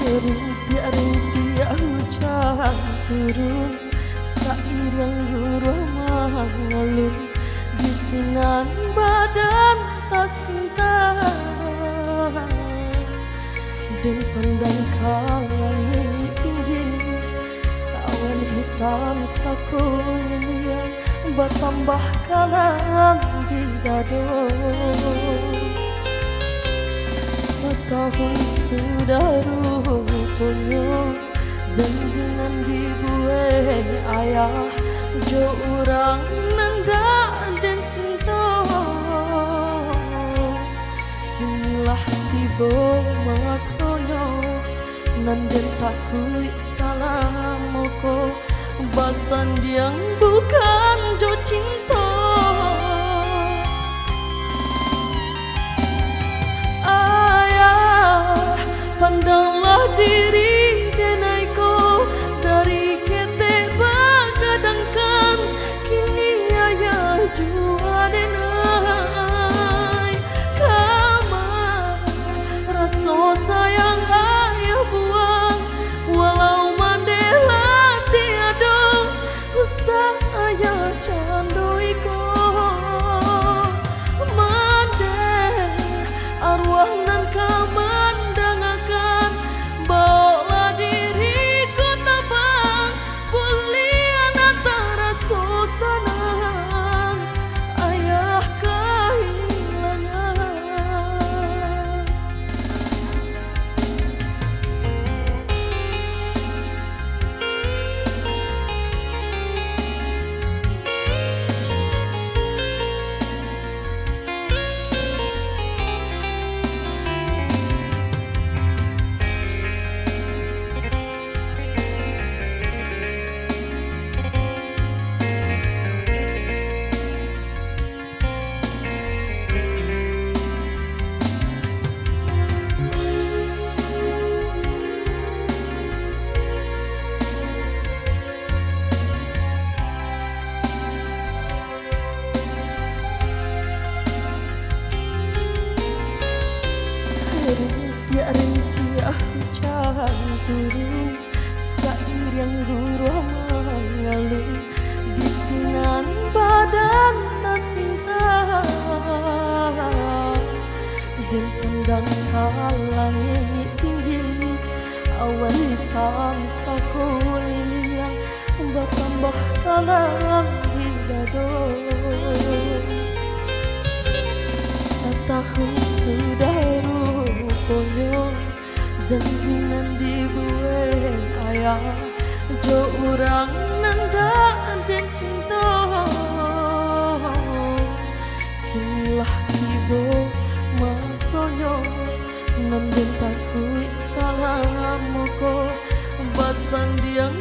Rintik-rintik hujan turun, seiring gurau mengalun di sinan badan tak sinta, dan pandang langit tinggi, awan hitam sakulian bertambah kalam di dado. Setahun sudah rupanya janjinan dibuat ayah, jo orang nanda dan cinta. Kinilah tiba masanya nandan takui salah moko basan yang bukan jo cinta. Pandanglah diri denaiku dari kete bagadangkan, kini ayah jua denai kamar rasa sayang ayah buang, walau mandela tiada usah ayah candoiko mande arwah nan kamar bawa diriku tabang bulian antara suasana ayah kehilangan. Rintik-rintik hujan turun, seiring gurau mengalun di sinan badan tak sinta, dan pandang langit tinggi, awan hitam sakulian bertambah kalam di dado. Setahun sudah rupanya janjinan dibuat ayah, jo orang nanda dan cinta. Kinilah tiba masanya nandan takui salah moko basan yang